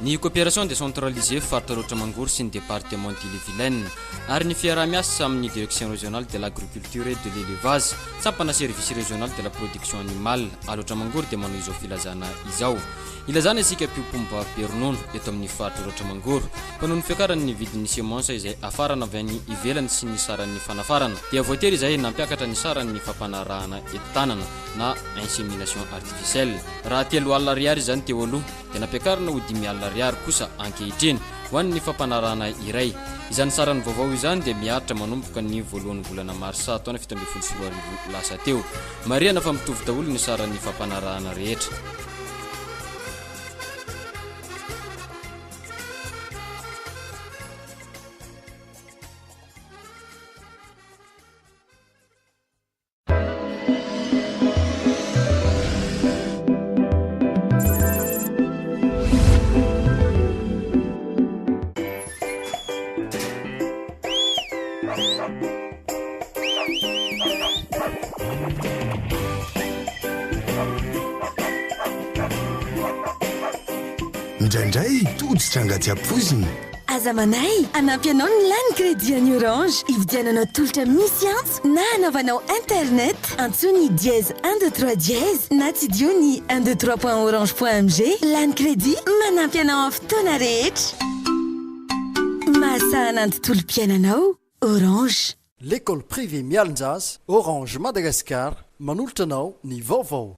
Ny coopération décentralisée faritra Rotramangory sy ny département d'Ille-et-Vilaine ary ny fiaraha-miasa amin'ny direction régionale de l'agriculture et de l'élevage sampana service régional de la production animale à Rotramangory dia manao izao filazana izao. Ilazana isika mpimpomba peronono eto amin'ny faritra Rotramangory fa noho ny fiakaran'ny vidin'ny semence izay afarana avy any ivelany sy ny saran'ny fanafarana dia voatery izay nampiakatra ny saran'ny fampanarahana etanana na insémination artificielle. Raha 3 alina ariary izany teo aloha dia nampiakarina ho 5 alina ariary kosa ankehitriny ho an'ny fampanarahana iray. Izany saran'ny vaovao izany dia miaritra manomboka ny voalohan'ny volana marsa taona 2024 lasa teo. Mariana fa mitovy daholo ny saran'ny fampanarahana rehetra. Indraindray toditra angatsiam-poziny. Aza manay, anampy anao ny lany crédit any Orange. Ividiananao tolotra misy antso na anaovanao internet. Antsoiny dièse 123 dièse na tsidio ny 123.orange.mg. Lany crédit manampy anao amin'ny fotoana rehetra. Mahasahana antotolo-piainanao Orange. L'école privée Mialinjaz, Orange Madagascar, manolotra anao ny vaovao.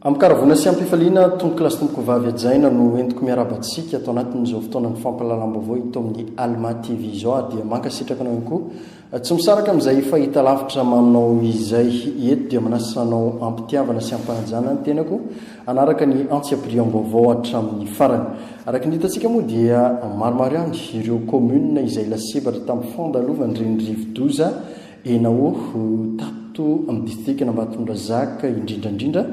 Amikaravona sy ampifaliana tonoklasy tompoko vavy ajaina no entiko miarabatsika atao anatin'izao fotoana ny fampalalam-baovao ito amin'ny Alma TV izao dia mankasitraka anao ihany koa tsy misaraka amin'izay fahita lavitra manao izay eto dia manasanao ampitiavana sy ampanajana ny tenako anaraka ny antsiam-piriam-baovao hatramin'ny farany. Araka ny hitantsika moa dia maromaro ihany ireo commune izay lasebatra tamin'ny fandalovany Renirivo-doza enao tato amin'ny district n'Ambatondrazaka indrindrandrindra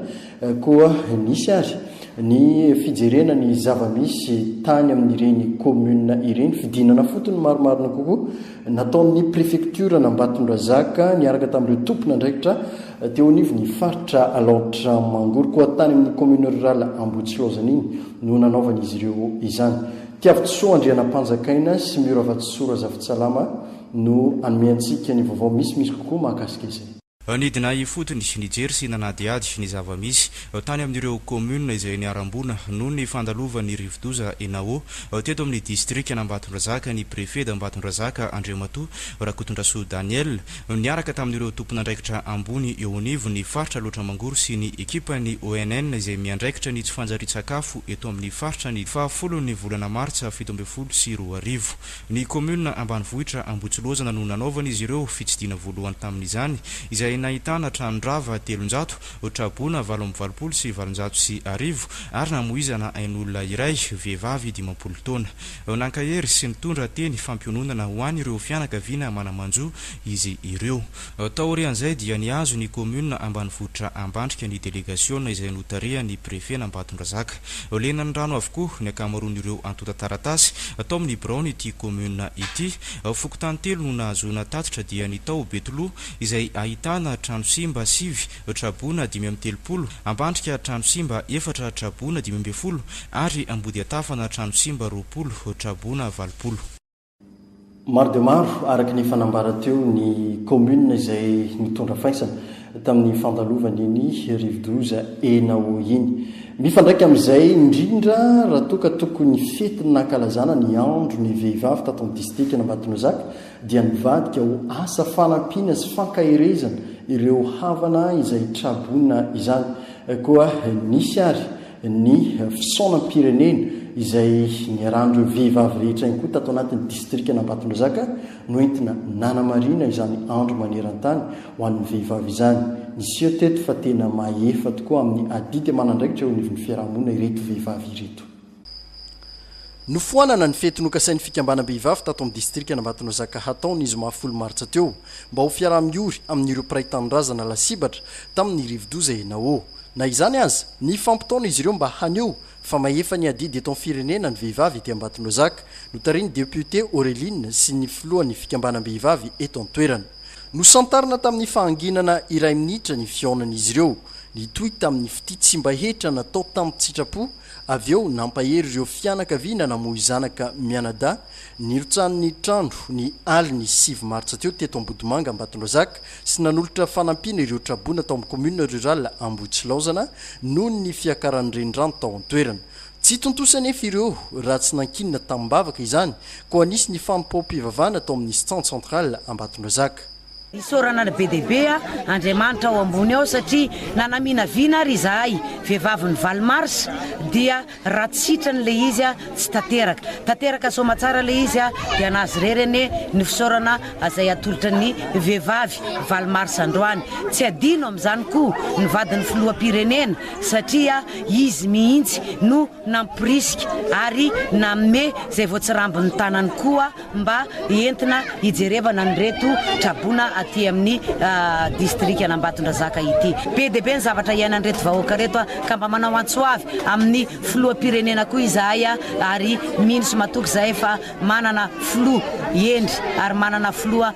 koa nisy ary ny fijerena ny zava-misy tany amin'ireny commune ireny fidinana fotony maromarona kokoa nataon'ny préfecture n'Ambatondrazaka niaraka tamin'ireo tompona andraikitra teo anivo ny faritra alaotra mangory koa tany amin'ny commune rurale Ambohitsilaozana iny no nanaovan'izy ireo izany. Tiavitsoa Andriana Panjakaina sy Miravatsoa Zavitsalama no anomeantsika ny vaovao misy kokoa mahakasika izay. Nidina ifotony nijery sy nanadiady ny zava-misy tany amin'ireo commune izay niarambona noho ny fandalovan'ny Rivo-doza enao teto amin'ny district n'Ambatondrazaka ny préfet d'Ambatondrazaka Andriamato Rakotondrasoa Daniel niaraka tamin'ireo tompon'andraikitra ambony eo anivo ny faritra Rotramangory sy ny ekipany ONN izay miandraikitra ny tsy fanjari-tsakafo eto amin'ny faritra ny 10 volana martsa 2024. Ny commune ambanivohitra Ambohitsilaozana no nanaovana izy ireo fitsidina voalohany tamin'izany izay nahitana tranondrava 300 trabona 720 sy 700 sy arivo ary namoizana ain'olona iray vehivavy 50 taona. Nankahery sy nitondra teny fampiononana ho any ireo fianakaviana manamanjo izy ireo. Taorian'izay dia niazo ny commune ambanivohitra Ambandrika ny délégation izay notaria ny préfet n'Ambatondrazaka. Lena ny rano avokoa ny akamaroan'ireo antota taratasy atao amin'ny braony ity commune ity. Fokotany telo no nahazona tatitra dia ny tao Betolo izay ahitana trano simba 5 trabona 530, Ambandrika trano simba 4 trabona 520 ary Ambody Atafana trano simba 20 trabona 20. Maro dia maro araka ny fanambara teo ny commune izay nitondra faisana tamin'ny fandalovan'ny Rivo-doza enao iny. Mifandraika amin'izay indrindra raha toka tokony fety nankalazana ny andro ny vehivavy tato amin'ny district n'Ambatondrazaka dia nivadika ho asa fanampiana sy fankahirezana ireo havana izay trabona izany. Koa nisy ary ny fisaonam-pirenena izay niarahandreo vehivavy rehetra ihany koa tato anatin'ny district n'Ambatondrazaka no entina nanamarina izany andro maneran-tany ho an'ny vehivavy izany. Nisy eo teto fa tena mahefa tokoa amin'ny adidy manandraikitra eo anivon'ny fiarahamonina ireto vehivavy ireto. nofoanana ny fetinokasain'ny fikambanam-behivavy tato amin'ny distrika Nambatonga Zaka hataony izy mahafolo martsa teo mba ho fiaraha-miory amin'ireo mpiray-tanindrazana lasibatra tamin'ny rivodoza enao na izany azy ny fampitaona izy ireo mba haneo fa maefa ny adidy eto amin'ny firenena ny vehivavy ety Ambatonga Zaka notariny député Aureline sy ny filohan'ny fikambanam-behivavy eto an-toerana nosantarina tamin'ny fahanginana iray minitra ny fiaonan'izy ireo nitoy tamin'ny fititsimba hetra natao tamin'ny tsitrapo avy eo nampahery ireo fianakaviana namoy zanaka mianada nirotsan'ny trandro ny aliny 7 martsa teo teto Ambodimanga Ambatonga Zaka sy nanolotra fanampiana ireo trabona tao amin'ny commune rurale Ambohitsilaozana noho ny fiakaran'ny renirano tao an-toerana tsy tontosany efa ireo raha tsy nankinina tambavaka izany koa anisy ny fampao-pivavana tao amin'ny centre central Ambatonga Zaka isorana na BDB Andriamanitra ao ambony ao satria nanamina vina ry zahay vehivavy ny Valmars dia ratsitrany le izy tsy tateraka somatsara le izy dia nazy rerene ny fisorana azay atolotra ny vehivavy Valmars androany tsy adino amin'izany koa ny vadin'ny filoham-pirenena satria izy mihitsy no nampirisika ary namme zay voatsirambin'ny tanany koa mba entina hijerevana ny reto trabona aty amin'ny district Ambatonga Zaka ity PDB ny zavatra iainany reto vahoaka reto ka mba manao antsoavy amin'ny filoham-pirenena koa izahay ary mino sy matoky zahay fa manana filoha endry ary manana filoha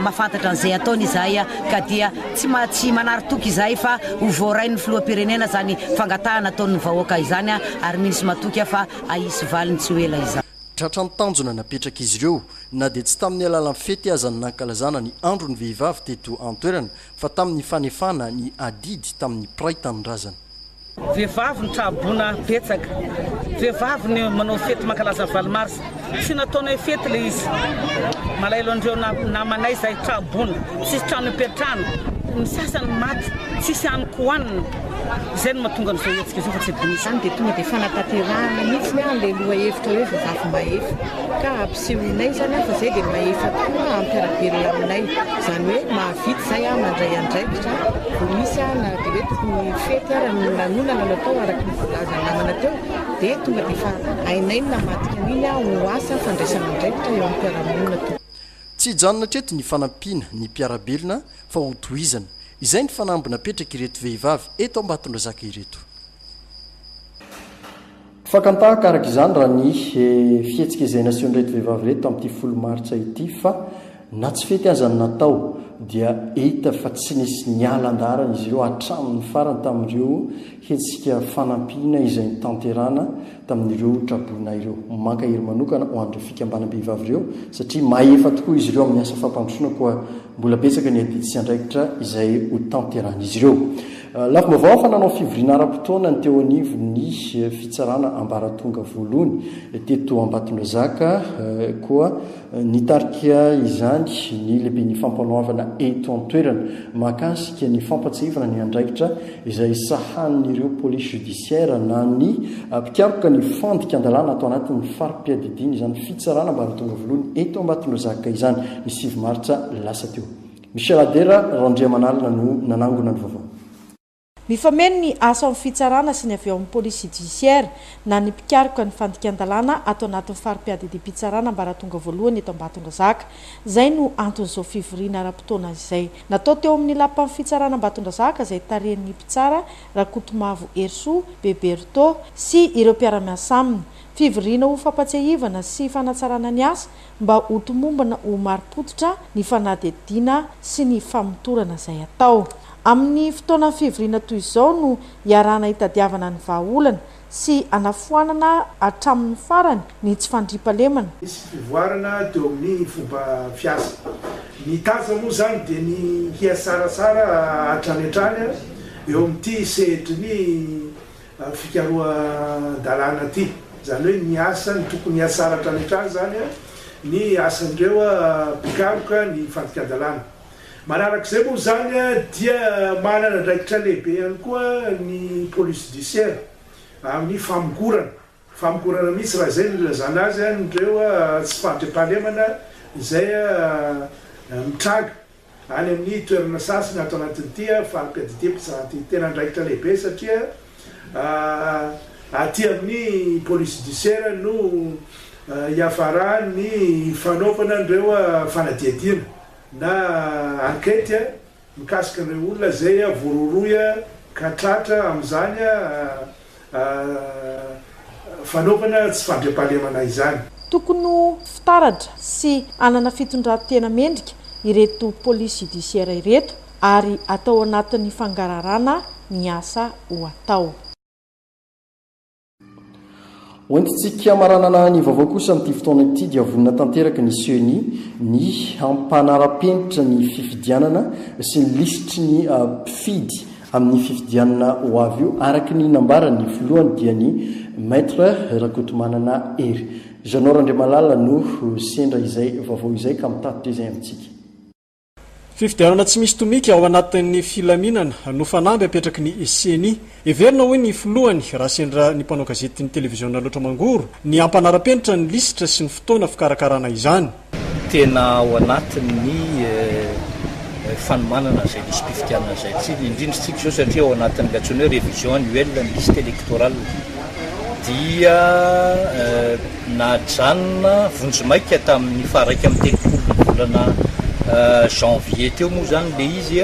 mafantatra an'izay ataony izahay ka dia tsy manaritoky izahay fa ho voarainy filoham-pirenena zany fangatahana ataon'ny vahoaka izany ary mino sy matoky fa aisy valiny tsy ho ela izany tratrany tanjona napetraka izy ireo na dia tsy tamin'ny alalan'ny fety azany nankalazana ny andro ny vehivavy teto an-toerana fa tamin'ny fanefana ny adidy tamin'ny piray-tanindrazana vehivavy ny trabona betsaka vehivavy ny manao fety mankalaza Valmars tsy nataony hoe fety le izy malailo andreo namanay zay trabona tsisy trano ipetrahana ny sasany maty tsisy anyko hoanina izay no mahatonga an'izao hetsika izao fa tsy bonisa izany dia tonga dia fanatanterahana mihitsy ny le loha hevitra hoe vehivavy maefa ka ampisehoinay zany fa zay dia maefa tokoa ampiarabelona aminay izany hoe mahavity zay mandray andraikitra vo misy na dia hoe tokony fety ara ny lanonana natao araky ny volazana namana teo dia tonga dia fa ainay no namatika an'iny ho asa fandraisana andraikitra eo amin'ny mpiaramonina to tsy hijanona treto ny fanampiana ny mpiarabelona fa ho tohizana izay ny fanambina petraka ireto vehivavy eto Ambatonga Zaka ireto fakantahaka araka izany raha ny fihetsika izay nasion'ireto vehivavy reto amin'ity 10 martsa ity fa na tsy fety azany natao dia hita fa tsy nisy nialan-darana izy ireo hatramin'ny farany tamin'ireo hetsika fanampiana izay nitanterana tamin'ireo trabona ireo mankahery manokana ho an'ireo fikambanam-behivavy ireo satria maefa tokoa izy ireo amin'ny asa fampandrosoana koa mbola betsaka ny adidy sy andraikitra izay ho tanterana izy ireo lafo mavao fa nanao fivoriana ara-potoana ny teo anivo ny fitsarana ambaratonga voalohany teto Ambatonga Zaka koa nitarika izany ny lehibe ny fampanoavana eto an-toerana mahakasika ny fampatsahivana ny andraikitra izay sahanin'ireo police judiciaire na ny mpikaroka ny fandika andalana atao anatin'ny farim-piadidiny izany fitsarana ambaratonga voalohany eto Ambatonga Zaka izany ny 7 martsa lasa teo Michel Adera Randriamanalina no nanangona ny vaovao mifameno ny asa amin'ny fitsarana sy ny avy eo amin'ny police judiciaire na ny mpikaroka ny fandikan-dalàna atao anatin'ny farim-piadidi-pitsarana ambaratonga voalohany eto Ambatonga Zaka izay no anton'izao fivoriana ara-potoana izay natao teo amin'ny lapan'ny fitsarana Ambatonga Zaka izay tarehin'ny mpitsara Rakotomavo Erso Beberto sy ireo mpiara-miasa aminy fivoriana ho fampatsiahivana sy fanatsarana ny asa mba ho tomombana ho mari-pototra ny fanadihadiana sy ny famotorana izay atao amin'ny fotoana fivoriana toy izao no iarana hitadiavana ny vahaolana sy anafoanana hatramin'ny farany ny tsy fandriampalemana misy fivoarana teo amin'ny fomba fiasa ny taza moa zany dia ny hiasarasara hatranetrany eo amin'ity sehitry ny fikarohan-dalàna ty zany hoe ny asa ny tokony hiasara hatranetrany zany ny asandreo mpikaroka ny fandikan-dalàna manarak'izay moa zany dia manana ndraikitra lehibe ihany koa ny police judiciaire amin'ny famogorana misy raha zay nilazana azy nireo tsy fandriampahalemana izay mitraga any amin'ny toerana sasiny ato anatin'ity farim-piadidi-pitsarana tena ndraikitra lehibe satria aty amin'ny police judiciaire no iafara ny fanaovana andreo fanadiadiana na enquête mikasika ireo olona zay vororoya katratra amin'izany fanaovana tsy fandriam-pahalemana izany. Tokony fitaratra sy anana fitondran-tena mendrika ireto police judiciaire ireto ary atao anatin'ny fangararana ny asa ho atao. Hoentitsika maranana ny vaovao kosa amin'ity fotoana ity dia vonina tanteraka ny CENI ny hampanara-penitra ny fifidianana sy ny lisitry ny mpifidy amin'ny fifidianana ho avy io araky ny nambarany filohany dia ny maître Rakotomanana Hery. Janora Andriamalala no sendra izay vaovao izay ka mitatotra izay amintsika. Fifidianana tsy misy tomika ao anatin'ny filaminana no fanamby apetraky ny CENI. Everina hoe ny filohany raha sendra ny mpanao gazety ny televiziona loatra mangoro ny ampanara-penitra ny lisitra sy ny fotoana fikarakarana izany. Tena ao anatin'ny fanomanana zay lisy mpifidianana zay tsy indrindratsika zao satria ao anatin'ny gatsony hoe révision annuelle ny liste électorale dia najanona vonjomaika tamin'ny faraiky amin'ny telopolo volana janvier teo moa zany le izy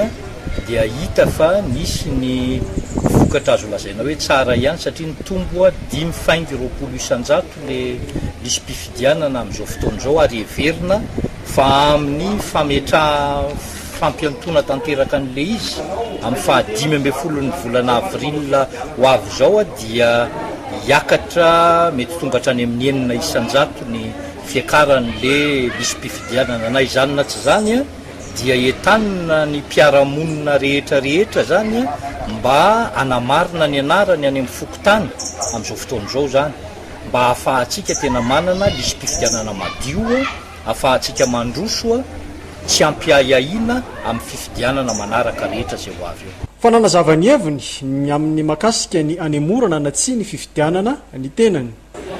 dia hita fa nisy ny vokatra azo lazaina hoe tsara ihany satria ny tombo 5,20 isanjato le lisy mpifidianana amin'izao fotoana izao ary everina fa amin'ny fampiantona tanteraka an'le izy amin'ny faha 15 ny volana avril ho avy zao dia hiakatra mety tonga hatrany amin'ny 9 isanjato ny fiakaran'le lisy mpifidianana na izany na tsy zany dia entanina ny mpiaramonina rehetrarehetra zany mba anamarina ny anarany any amin'ny fokotany amin'izao fotoana izao zany mba ahafahantsika tena manana lisy mpifidianana madio ahafahantsika mandroso tsy ampiahiahina amin'ny fifidianana manaraka rehetra zay ho avy eo. Fananazava ny heviny ny amin'ny makasika ny anemorana na tsy ny fifidianana ny tenany.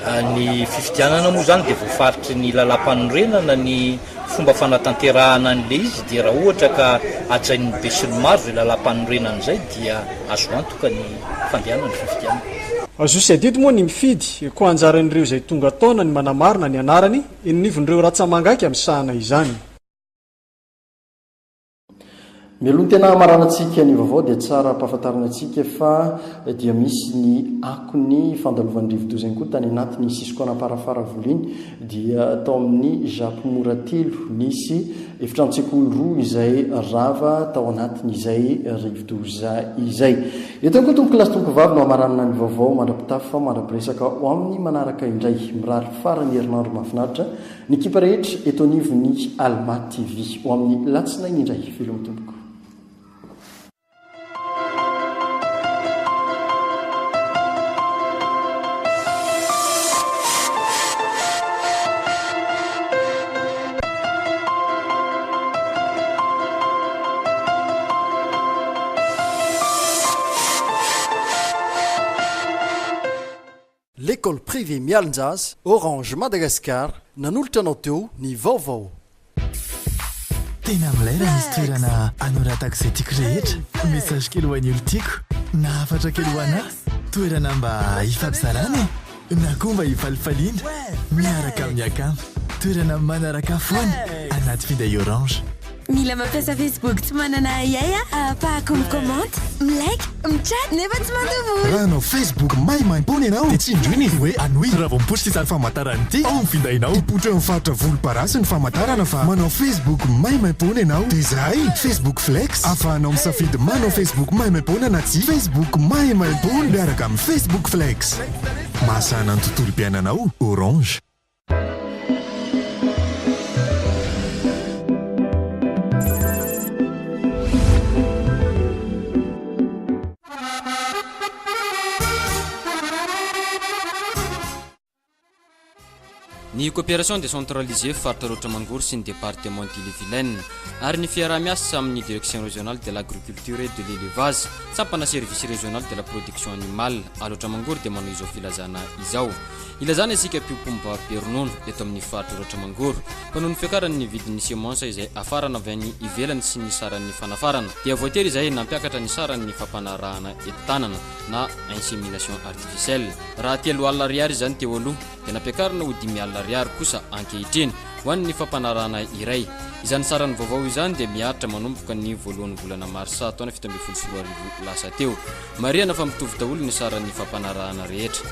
Ny fifidianana moa zany dia voafaritry ny lalam-panorenana ny fomba fanatanterahana an'le izy dia raha ohatra ka ajain'ny be sy ny maro zay lalam-panorenana izay dia azo antoka ny fandehanana ny fifidianana. Azo sy adidy moa ny mifidy ko anjaran'ireo izay tonga taona ny manamarina ny anarany inonivon'ireo ratsamangaiky amin'ny sahana izany. Mialoha tena maranantsika ny vaovao dia tsara ampahafantarana antsika fa dia misy ny akony fandalovan'ny rivo-doza ihany koa tany anatin'ny sisikona parafara voliny dia atao amin'ny Japon Moratelo nisy efitrano-tsekoly roa izay rava tao anatin'izay rivo-doza izay. Eto ihany koa tompo kilasy tompo vavy no amaranana ny vaovao mandrapitafy fa mandrapiresaka ho amin'ny manaraka indray mirary farany herinandro mahafinaritra ny kipa rehetra eto anivon'ny Alma TV ho amin'ny latsinainy indray filony tompoko. L'école privée Mialinjaz, Orange Madagascar, nanolotra anao teo ny vaovao. Tena milaira misy toerana anoratako izay tiako rehetra. Message kely ho an'ny olo tiako, na hafatra kely ho anahy, toerana mba hifampizarana, na koa mba hifalifaliana, miaraka amin'ny akamo, toerana manaraka foana anaty finday Orange. Mila mampiasa Facebook tsy manana yaya ahafahako mikomanty milike michat nefa tsy mandovo raha anao Facebook maimaim-pony ianao dia tsy indroiny hoe anohy raha vao mipotra izany famantarana ity ao ny findainao hipotra eo mifaritra volomparasy ny famantarana fa manao Facebook maimaim-pony ianao dia zahay Facebook Flex ahafahanao misafidy manao Facebook maimaim-pony na tsy Facebook maimaim-pony miaraka amin'ny Facebook Flex mahasana ny tontolo mpiainanao Orange. ny coopération décentralisée faritra roatra mangory sy ny département d'Ille-et-Vilaine ary ny fiarah-miasa amin'ny direction régionale de l'agriculture et de l'élevage sampana service régional de la production animale aloatra mangory dia manao izao filazana izao ilazana isika mpiopomba peronono eto amin'ny faritra roatra mangory fa noho ny fiakaran'ny vidin'ny semence izay afarana avy any ivelany sy ny saran'ny fanafarana dia voatery izay nampiakatra ny saran'ny fampanarahana entanana na insémination artificielle raha 3 alina ariary izany teo aloha dia nampiakarana ho 10 alina ariary kosa ankehitriny ho an'ny fampanarahana iray izany saran'ny vaovao izany dia miaritra manomboka ny voalohan'ny volana marsa taona 17 lasa teo mariana fa mitovy daholo ny saran'ny fampanarahana rehetra